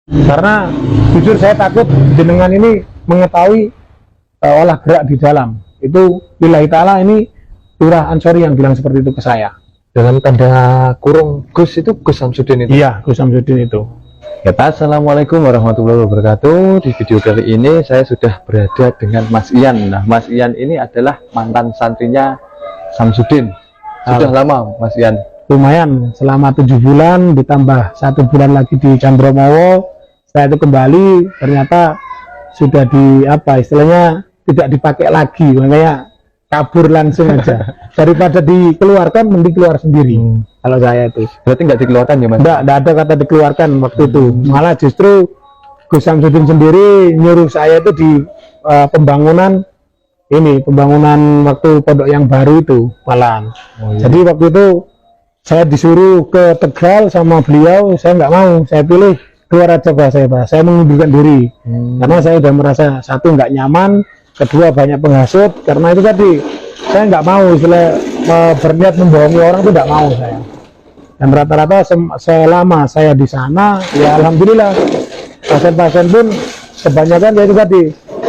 Karena jujur saya takut jenengan ini mengetahui olah gerak di dalam. Itu lillahi ta'ala, ini Lurah Ansori yang bilang seperti itu ke saya. Dalam tanda kurung Gus itu Gus Samsudin itu? Iya, Gus Samsudin itu. Ya, assalamualaikum warahmatullahi wabarakatuh. Di video kali ini saya sudah berada dengan Mas Ian. Nah, Mas Ian ini adalah mantan santrinya Samsudin. Sudah lama Mas Ian? Lumayan, selama 7 bulan ditambah 1 bulan lagi di Candromowo. Setelah itu kembali, ternyata sudah istilahnya tidak dipakai lagi, makanya kabur langsung aja. Daripada dikeluarkan, mending keluar sendiri. Kalau saya itu. Berarti nggak dikeluarkan ya Mas? Nggak ada kata dikeluarkan waktu itu. Malah justru Gus Samsudin sendiri nyuruh saya itu di pembangunan waktu pondok yang baru itu malam. Jadi waktu itu saya disuruh ke Tegal sama beliau, saya nggak mau, saya pilih keluar aja saya mengundurkan diri. Karena saya udah merasa satu nggak nyaman, kedua banyak penghasut, karena itu tadi saya nggak mau berniat membohongi orang, itu nggak mau saya. Dan rata-rata selama saya di sana, ya alhamdulillah pasien-pasien pun kebanyakan ya itu tadi,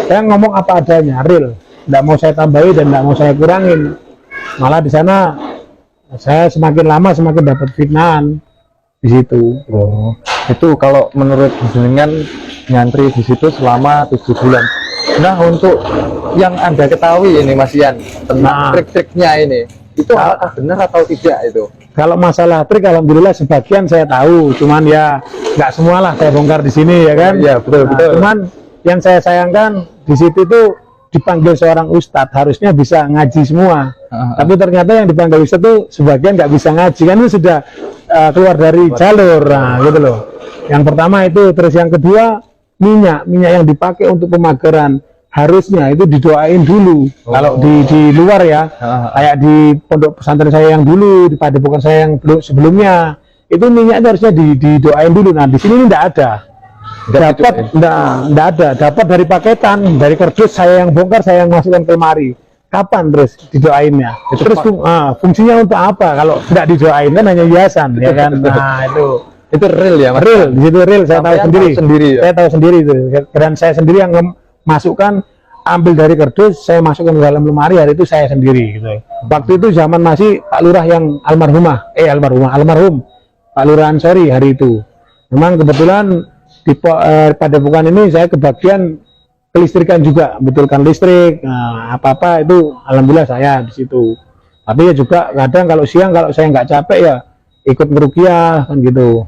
saya ngomong apa adanya, real, nggak mau saya tambahi dan nggak mau saya kurangin. Malah di sana saya semakin lama semakin dapat fitnahan di situ. Oh, itu kalau menurut jenengan nyantri di situ selama 7 bulan. Nah, untuk yang Anda ketahui ini Mas Ian tentang trik-triknya ini, itu apakah benar atau tidak itu? Kalau masalah trik, alhamdulillah sebagian saya tahu, cuman ya nggak semualah saya bongkar di sini, ya kan? Iya, betul. Cuman yang saya sayangkan di situ tuh dipanggil seorang ustadz, harusnya bisa ngaji semua. Tapi ternyata yang dipanggil ustadz tuh sebagian nggak bisa ngaji, kan itu sudah keluar dari jalur, nah, gitu loh. Yang pertama itu, terus yang kedua minyak yang dipakai untuk pemageran harusnya itu didoain dulu. Kalau di luar ya, kayak di pondok pesantren saya yang dulu, di padepokan saya yang sebelumnya, itu minyak itu harusnya didoain dulu. Nah, di sini enggak ada. Enggak ada. Dapat dari paketan, dari kardus saya yang bongkar, saya yang masukkan ke lemari. Kapan terus didoainnya? Terus fungsinya untuk apa? Kalau enggak didoain kan hanya hiasan, ya kan? Nah, itu real ya Mas? Real, di situ real, saya tahu sendiri. Ya? Saya tahu sendiri itu. Dan saya sendiri yang masukkan, ambil dari kardus, saya masukkan ke dalam lemari, hari itu saya sendiri gitu. Waktu itu zaman masih Pak Lurah yang almarhum Pak Lurah Ansori hari itu. Memang kebetulan di padepokan ini saya kebagian kelistrikan juga, betulkan listrik, apa-apa itu alhamdulillah saya di situ. Tapi ya juga kadang kalau siang kalau saya nggak capek ya ikut meruqyah kan gitu.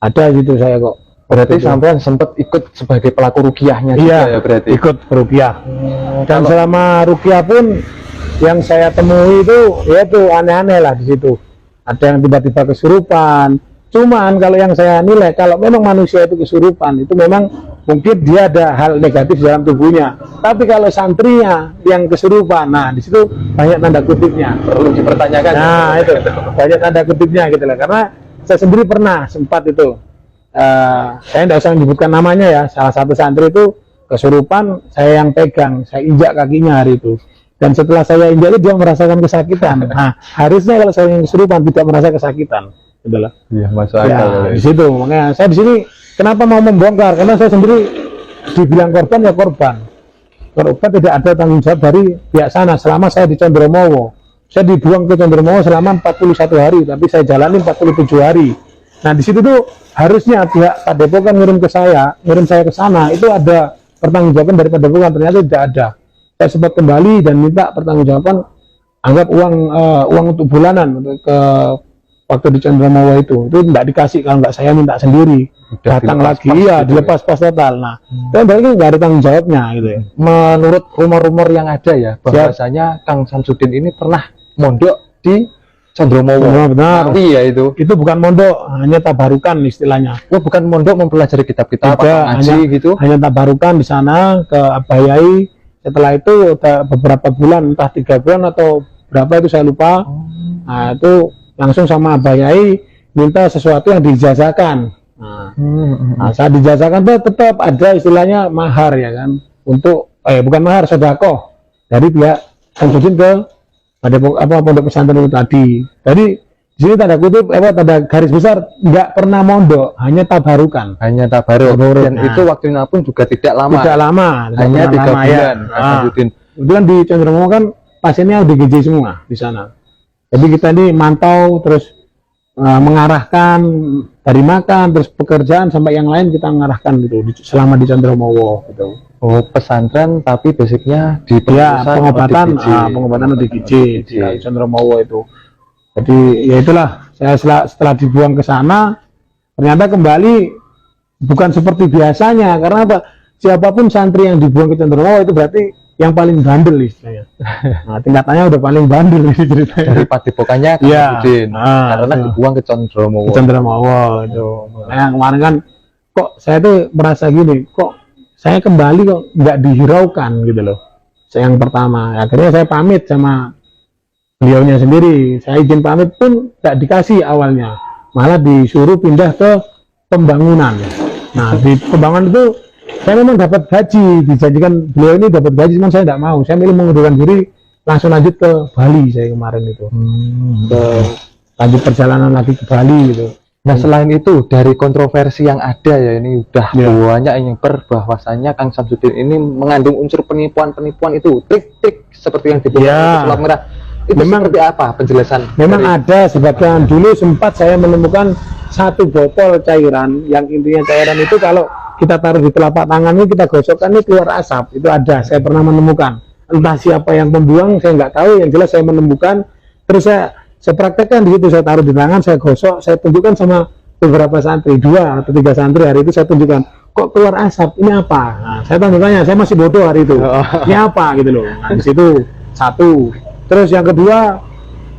Ada gitu saya kok. Berarti sampean sempat ikut sebagai pelaku ruqyahnya juga ya berarti? Ikut ruqyah. Dan selama ruqyah pun yang saya temui itu ya itu aneh-aneh lah di situ. Ada yang tiba-tiba kesurupan. Cuman kalau yang saya nilai, kalau memang manusia itu kesurupan, itu memang mungkin dia ada hal negatif dalam tubuhnya. Tapi kalau santrinya yang kesurupan, nah di situ banyak tanda kutipnya. Perlu dipertanyakan. Nah itu banyak tanda kutipnya gitu lah. Karena saya sendiri pernah sempat itu, saya tidak usah menyebutkan namanya ya, salah satu santri itu kesurupan, saya yang pegang, saya injak kakinya hari itu. Dan setelah saya injak itu dia merasakan kesakitan. Nah harusnya kalau saya yang kesurupan tidak merasa kesakitan. Itulah. Iya, masuk akal. Ya, di situ makanya saya di sini kenapa mau membongkar, karena saya sendiri dibilang korban ya korban tidak ada tanggung jawab dari pihak sana. Selama saya di Candromowo, saya dibuang ke Candromowo selama 41 hari, tapi saya jalani 47 hari. Nah di situ tuh harusnya pihak padepokan ngirim saya ke sana, itu ada pertanggungjawaban dari padepokan, ternyata tidak ada. Saya sempat kembali dan minta pertanggungjawaban, anggap uang untuk bulanan ke waktu di Candromowo itu tidak dikasih, kalau nggak saya minta sendiri. Datang lagi ya dilepas pas total. Nah kan berarti nggak ada tanggung jawabnya gitu ya. Menurut rumor-rumor yang ada ya, bahwasanya Kang Samsudin ini pernah mondok di Candromowo. Benar. Iya itu bukan mondok, hanya tabarukan istilahnya. Bukan mondok mempelajari kitab-kitab atau ngaji gitu. Hanya tabarukan di sana ke Abayai. Setelah itu beberapa bulan, entah 3 bulan atau berapa itu saya lupa. Nah itu langsung sama Abayai minta sesuatu yang dijazahkan. Nah, saat dijazahkan tuh tetap ada istilahnya mahar ya kan, untuk bukan mahar, sedekah dari pihak Samsudin ke pondok pesantren itu tadi. Jadi Di sini tanda kutip, tanda garis besar, nggak pernah mondok, hanya tabarukan. Hanya tabaruk. Tabaruk, Dan nah. itu waktunya pun juga tidak lama. Tidak lama, Hanya 3 lama, ya. bulan. Mas Samsudin. Kebetulan di Condromo kan pasiennya ODGJ semua di sana. Jadi kita ini mantau terus mengarahkan dari makan, terus pekerjaan sampai yang lain kita mengarahkan gitu selama di Condromo gitu. Oh, pesantren tapi basicnya di Ya, pengobatan ODGJ. ODGJ di Condromo itu. Jadi ya itulah, saya setelah dibuang ke sana ternyata kembali bukan seperti biasanya. Karena apa? Siapapun santri yang dibuang ke Condromo itu berarti yang paling bandel istilahnya. Nah, tingkatannya udah paling bandel nih ceritanya. Dari padepokannya ke Iya. Samsudin. Karena Itu. dibuang ke Condromo. Ke Condromo itu. Nah, kemarin kan kok saya tuh merasa gini, kok saya kembali kok nggak dihiraukan gitu loh. Yang pertama, akhirnya saya pamit sama beliaunya sendiri. Saya izin pamit pun nggak dikasih awalnya, malah disuruh pindah ke pembangunan. Nah, di pembangunan itu saya memang dapat gaji, dijanjikan beliau ini dapat gaji, cuman saya nggak mau. Saya milih mengundurkan diri, langsung lanjut ke Bali saya kemarin itu. Lanjut perjalanan lagi ke Bali gitu. Nah, selain itu dari kontroversi yang ada ya, ini udah Ya. banyak yang bahwasanya Kang Samsudin ini mengandung unsur penipuan-penipuan itu, trik-trik seperti yang dibuat Ya. sulap merah. Itu Memang- seperti apa penjelasan? Memang dari- ada sebabnya. Dulu sempat saya menemukan satu botol cairan yang intinya cairan itu kalau kita taruh di telapak tangan ini kita gosokkan ini keluar asap. Itu ada, saya pernah menemukan. Entah siapa yang membuang saya nggak tahu, yang jelas saya menemukan. Terus saya praktekkan di situ, saya taruh di tangan, saya gosok, saya tunjukkan sama beberapa santri, 2 atau 3 santri hari itu saya tunjukkan, kok keluar asap, ini apa? Nah, saya tanya, saya masih bodoh hari itu, ini apa gitu loh. Nah, di situ satu. Terus yang kedua,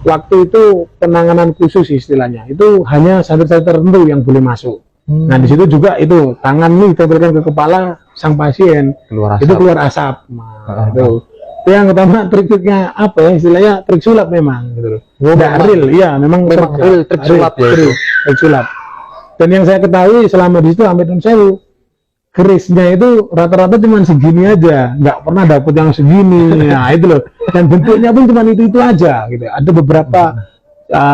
waktu itu penanganan khusus istilahnya, itu hanya santri-santri tertentu yang boleh masuk. Nah, di situ juga itu tangan ini ditempelkan ke kepala sang pasien, keluar itu asap. keluar asap. Nah, itu. Yang pertama trik-triknya apa ya, istilahnya trik sulap memang gitu loh. Nggak memang- real, iya memang real trik sulap ya itu. Trik sulap. Dan yang saya ketahui selama di situ Amit Sewu, kerisnya itu rata-rata cuma segini aja, nggak pernah dapet yang segini. Nah itu loh. Dan bentuknya pun cuma itu aja gitu. Ada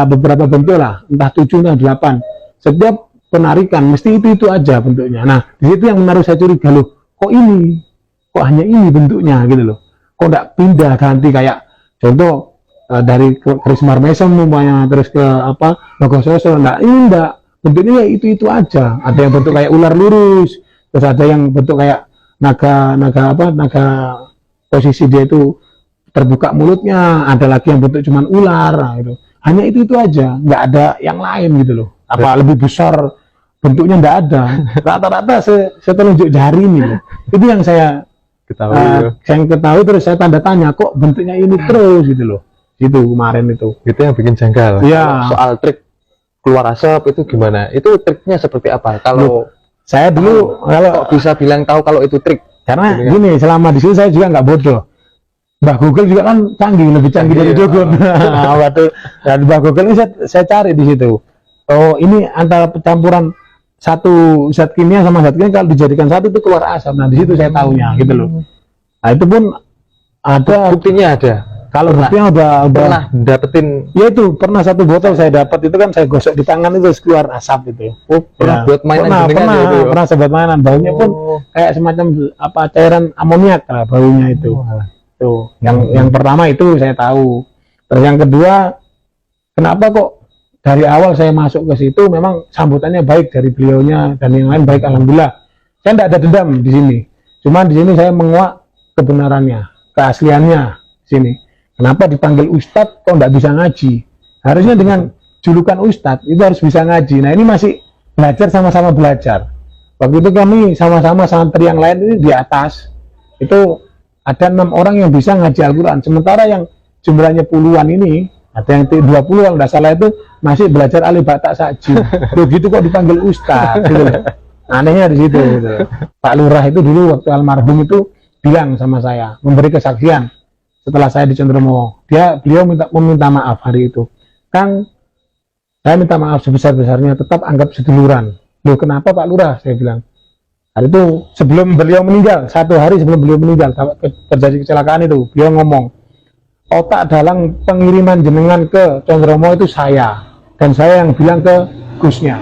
beberapa bentuk lah, entah 7 atau 8. Setiap penarikan mesti itu aja bentuknya. Nah di situ yang menaruh saya curiga, loh kok ini, kok hanya ini bentuknya gitu loh. Kok nggak pindah ganti kayak contoh dari keris marmesem umpamanya, terus ke Nogososo, nggak, ini enggak, bentuknya ya itu aja. Ada yang bentuk kayak ular lurus, terus ada yang bentuk kayak naga posisi dia itu terbuka mulutnya, ada lagi yang bentuk cuman ular, nah, gitu. Hanya itu aja, nggak ada yang lain gitu loh. Apa lebih besar bentuknya nggak ada. Rata-rata setelunjuk jari ini loh. Itu yang saya ketahui, terus saya tanda tanya, kok bentuknya ini terus gitu loh. Itu kemarin itu. Itu yang bikin janggal. Iya. Soal trik keluar asap itu gimana? Itu triknya seperti apa? Kalau saya dulu kalau kok bisa bilang tahu kalau itu trik? karena gini, selama di sini saya juga nggak bodoh. Mbah Google juga kan canggih, lebih canggih dari dukun. Waktu dan Mbah Google ini saya cari di situ. Oh, ini antara campuran satu zat kimia sama zat kimia, kalau dijadikan satu itu keluar asap. Nah, di situ saya tahunya gitu loh. Nah, itu pun ada Buktinya ada. kalau buktinya udah Pernah dapetin? ya itu pernah satu botol saya dapat, itu kan saya gosok di tangan itu keluar asap itu. Oh, pernah Ya, buat mainan jenengan ya itu ya? pernah sebuat mainan, baunya pun Oh. kayak semacam cairan amoniak lah baunya itu. Tuh, yang pertama itu saya tahu. Terus yang kedua, kenapa kok dari awal saya masuk ke situ memang sambutannya baik dari beliaunya dan yang lain baik, alhamdulillah. Saya tidak ada dendam di sini. Cuman di sini saya menguak kebenarannya, keasliannya di sini. Kenapa dipanggil Ustadz kok nggak bisa ngaji? Harusnya dengan julukan Ustadz itu harus bisa ngaji. Nah ini masih belajar, sama-sama belajar. Waktu itu kami sama-sama santri yang lain ini di atas itu ada 6 orang yang bisa ngaji Al-Quran. Sementara yang jumlahnya puluhan ini, ada yang 20 kalau nggak salah itu masih belajar alif batak saji. Begitu kok dipanggil Ustadz gitu loh. Anehnya di situ gitu. Pak Lurah itu dulu waktu almarhum itu bilang sama saya, memberi kesaksian setelah saya di Condromo. Beliau meminta maaf hari itu. Kang, saya minta maaf sebesar-besarnya, tetap anggap seduluran. Loh kenapa Pak Lurah? Saya bilang. Hari itu sebelum beliau meninggal, 1 hari sebelum beliau meninggal, terjadi kecelakaan itu, beliau ngomong, otak dalang pengiriman jenengan ke Condromo itu saya. dan saya yang bilang ke Gusnya.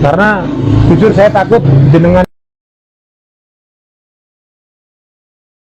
Karena jujur saya takut jenengan